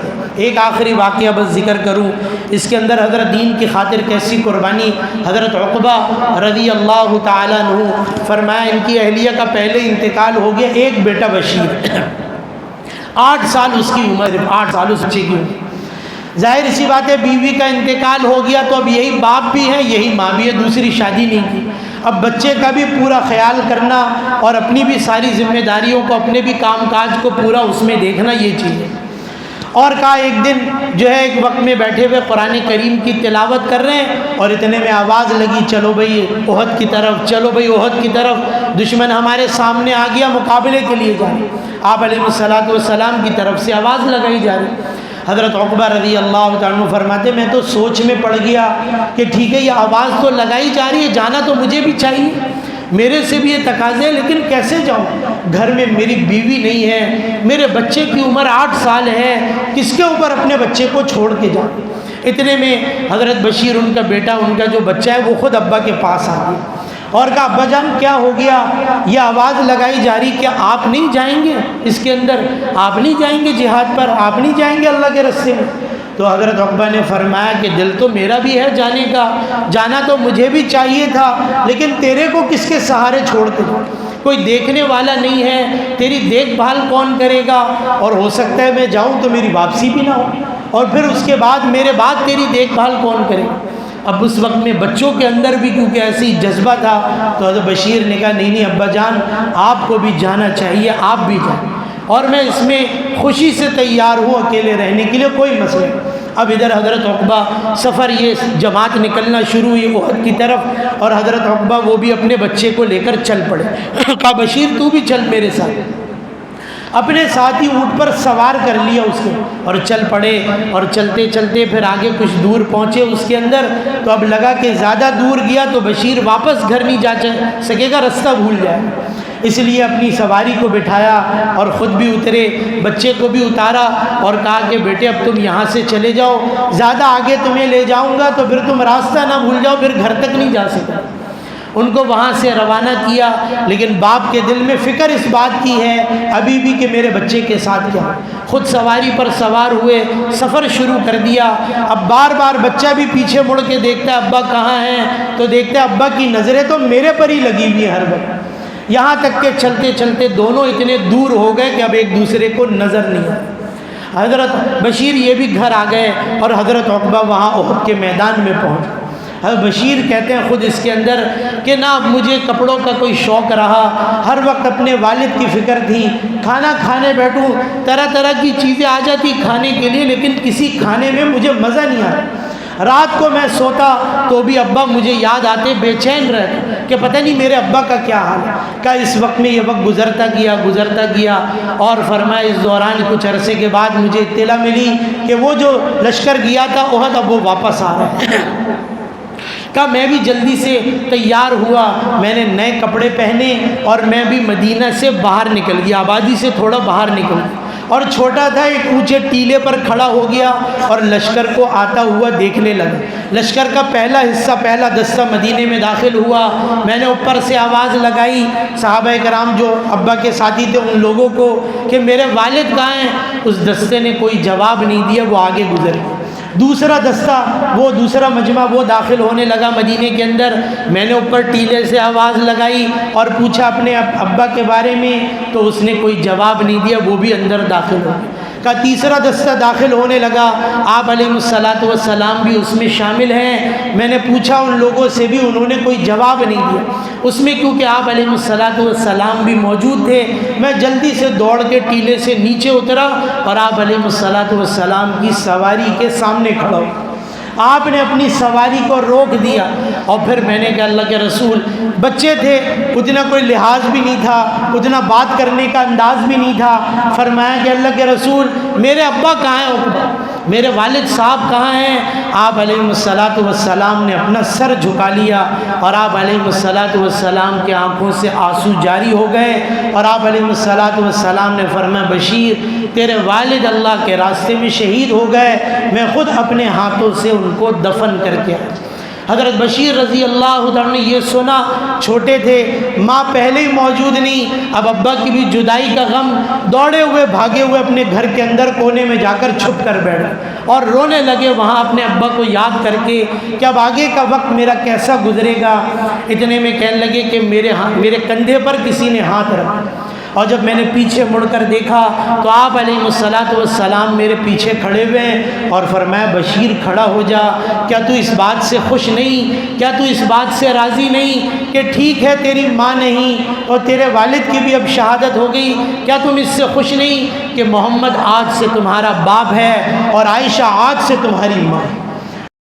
ہے۔ ایک آخری واقعہ بس ذکر کروں، اس کے اندر حضرت دین کی خاطر کیسی قربانی۔ حضرت عقبہ رضی اللہ تعالیٰ عنہ فرمایا ان کی اہلیہ کا پہلے انتقال ہو گیا، ایک بیٹا بشیر، 8 سال اس کی عمر، 8 سال اس بچے کی عمر۔ ظاہر سی بات ہے بیوی کا انتقال ہو گیا تو اب یہی باپ بھی ہے یہی ماں بھی ہے، دوسری شادی نہیں کی۔ اب بچے کا بھی پورا خیال کرنا اور اپنی بھی ساری ذمہ داریوں کو، اپنے بھی کام کاج کو پورا اس میں دیکھنا، یہ چیز ہے۔ اور کہا ایک دن جو ہے ایک وقت میں بیٹھے ہوئے قرآن کریم کی تلاوت کر رہے ہیں اور اتنے میں آواز لگی چلو بھئی احد کی طرف، چلو بھئی احد کی طرف، دشمن ہمارے سامنے آ گیا، مقابلے کے لیے جا رہے۔ آپ علیہ الصلوۃ والسلام کی طرف سے آواز لگائی جا رہی۔ حضرت عقبہ رضی اللہ تعالیٰ عنہ فرماتے میں تو سوچ میں پڑ گیا کہ ٹھیک ہے یہ آواز تو لگائی جا رہی ہے، جانا تو مجھے بھی چاہیے، میرے سے بھی یہ تقاضے ہیں، لیکن کیسے جاؤں؟ گھر میں میری بیوی نہیں ہے، میرے بچے کی عمر 8 سال ہے، کس کے اوپر اپنے بچے کو چھوڑ کے جاؤں؟ اتنے میں حضرت بشیر ان کا بیٹا، ان کا جو بچہ ہے وہ خود ابا کے پاس آ گیا اور کہا ابا جان کیا ہو گیا؟ یہ آواز لگائی جا رہی کیا آپ نہیں جائیں گے اس کے اندر؟ آپ نہیں جائیں گے جہاد پر؟ آپ نہیں جائیں گے اللہ کے راستے میں؟ تو حضرت عقبہ نے فرمایا کہ دل تو میرا بھی ہے جانے کا، جانا تو مجھے بھی چاہیے تھا، لیکن تیرے کو کس کے سہارے چھوڑ کے جاؤں؟ کوئی دیکھنے والا نہیں ہے، تیری دیکھ بھال کون کرے گا؟ اور ہو سکتا ہے میں جاؤں تو میری واپسی بھی نہ ہو، اور پھر اس کے بعد میرے بعد تیری دیکھ بھال کون کرے گا؟ اب اس وقت میں بچوں کے اندر بھی کیونکہ ایسی جذبہ تھا تو حضرت بشیر نے کہا نہیں ابا جان آپ کو بھی جانا چاہیے، آپ بھی جائیں، اور میں اس میں خوشی سے تیار ہوں اکیلے رہنے کے لیے، کوئی مسئلہ نہیں۔ اب ادھر حضرت عقبہ سفر، یہ جماعت نکلنا شروع ہوئی احد کی طرف، اور حضرت عقبہ وہ بھی اپنے بچے کو لے کر چل پڑے۔ کہا بشیر تو بھی چل میرے ساتھ۔ اپنے ساتھی اونٹ پر سوار کر لیا اس کو اور چل پڑے، اور چلتے چلتے پھر آگے کچھ دور پہنچے اس کے اندر، تو اب لگا کہ زیادہ دور گیا تو بشیر واپس گھر نہیں جا سکے گا، رستہ بھول جائے، اس لیے اپنی سواری کو بٹھایا اور خود بھی اترے، بچے کو بھی اتارا اور کہا کہ بیٹے اب تم یہاں سے چلے جاؤ، زیادہ آگے تمہیں لے جاؤں گا تو پھر تم راستہ نہ بھول جاؤ، پھر گھر تک نہیں جا سکتے۔ ان کو وہاں سے روانہ کیا، لیکن باپ کے دل میں فکر اس بات کی ہے ابھی بھی کہ میرے بچے کے ساتھ کیا۔ خود سواری پر سوار ہوئے، سفر شروع کر دیا۔ اب بار بار بچہ بھی پیچھے مڑ کے دیکھتا ہے ابا کہاں ہیں، تو دیکھتا ہے ابا کی نظریں تو میرے پر ہی لگی ہوئی ہیں ہر وقت، یہاں تک کہ چلتے چلتے دونوں اتنے دور ہو گئے کہ اب ایک دوسرے کو نظر نہیں آئے۔ حضرت بشیر یہ بھی گھر آ گئے اور حضرت عقبہ وہاں احد کے میدان میں پہنچ۔ حضرت بشیر کہتے ہیں خود اس کے اندر کہ نہ مجھے کپڑوں کا کوئی شوق رہا، ہر وقت اپنے والد کی فکر تھی، کھانا کھانے بیٹھوں طرح طرح کی چیزیں آ جاتی کھانے کے لیے، لیکن کسی کھانے میں مجھے مزہ نہیں آتا۔ رات کو میں سوتا تو بھی ابا مجھے یاد آتے، بے چین رہتا کہ پتہ نہیں میرے ابا کا کیا حال ہے۔ کہ اس وقت میں یہ وقت گزرتا گیا، اور فرمایا اس دوران کچھ عرصے کے بعد مجھے اطلاع ملی کہ وہ جو لشکر گیا تھا احد اب وہ واپس آ رہا ہے۔ کہا میں بھی جلدی سے تیار ہوا، میں نے نئے کپڑے پہنے اور میں بھی مدینہ سے باہر نکل گیا، آبادی سے تھوڑا باہر نکل گیا، اور چھوٹا تھا ایک اونچے ٹیلے پر کھڑا ہو گیا اور لشکر کو آتا ہوا دیکھنے لگا۔ لشکر کا پہلا حصہ، پہلا دستہ مدینے میں داخل ہوا، میں نے اوپر سے آواز لگائی صحابہ کرام جو ابا کے ساتھی تھے ان لوگوں کو کہ میرے والد کہاں ہیں؟ اس دستے نے کوئی جواب نہیں دیا، وہ آگے گزر گیا۔ دوسرا دستہ، وہ دوسرا مجمع وہ داخل ہونے لگا مدینے کے اندر، میں نے اوپر ٹیلے سے آواز لگائی اور پوچھا اپنے ابا کے بارے میں، تو اس نے کوئی جواب نہیں دیا، وہ بھی اندر داخل ہو گیا۔ کا تیسرا دستہ داخل ہونے لگا، آپ علیہ الصلاۃ والسلام بھی اس میں شامل ہیں، میں نے پوچھا ان لوگوں سے بھی، انہوں نے کوئی جواب نہیں دیا اس میں، کیونکہ آپ علیہ الصلاۃ والسلام بھی موجود تھے۔ میں جلدی سے دوڑ کے ٹیلے سے نیچے اترا اور آپ علیہ الصلاۃ والسلام کی سواری کے سامنے کھڑا ہوا۔ آپ نے اپنی سواری کو روک دیا اور پھر میں نے کہا اللہ کے رسول، بچے تھے، اتنا کوئی لحاظ بھی نہیں تھا، اتنا بات کرنے کا انداز بھی نہیں تھا، فرمایا کہ اللہ کے رسول میرے ابا کہاں ہیں عقبہ، میرے والد صاحب کہاں ہیں؟ آپ علیہ الصلاۃ والسلام نے اپنا سر جھکا لیا اور آپ علیہ الصلاۃ والسلام کے آنکھوں سے آنسو جاری ہو گئے، اور آپ علیہ الصلاۃ والسلام نے فرمایا بشیر تیرے والد اللہ کے راستے میں شہید ہو گئے، میں خود اپنے ہاتھوں سے ان کو دفن کر کے آیا۔ حضرت بشیر رضی اللہ عنہ نے یہ سنا، چھوٹے تھے، ماں پہلے ہی موجود نہیں، اب ابا کی بھی جدائی کا غم، دوڑے ہوئے بھاگے ہوئے اپنے گھر کے اندر کونے میں جا کر چھپ کر بیٹھے اور رونے لگے وہاں اپنے ابا کو یاد کر کے کہ اب آگے کا وقت میرا کیسا گزرے گا۔ اتنے میں کہنے لگے کہ میرے کندھے پر کسی نے ہاتھ رکھا، اور جب میں نے پیچھے مڑ کر دیکھا تو آپ علیہ الصلاۃ والسلام میرے پیچھے کھڑے ہوئے ہیں اور فرمایا بشیر کھڑا ہو جا، کیا تو اس بات سے خوش نہیں، کیا تو اس بات سے راضی نہیں کہ ٹھیک ہے تیری ماں نہیں اور تیرے والد کی بھی اب شہادت ہو گئی، کیا تم اس سے خوش نہیں کہ محمد آج سے تمہارا باپ ہے اور عائشہ آج سے تمہاری ماں ہے۔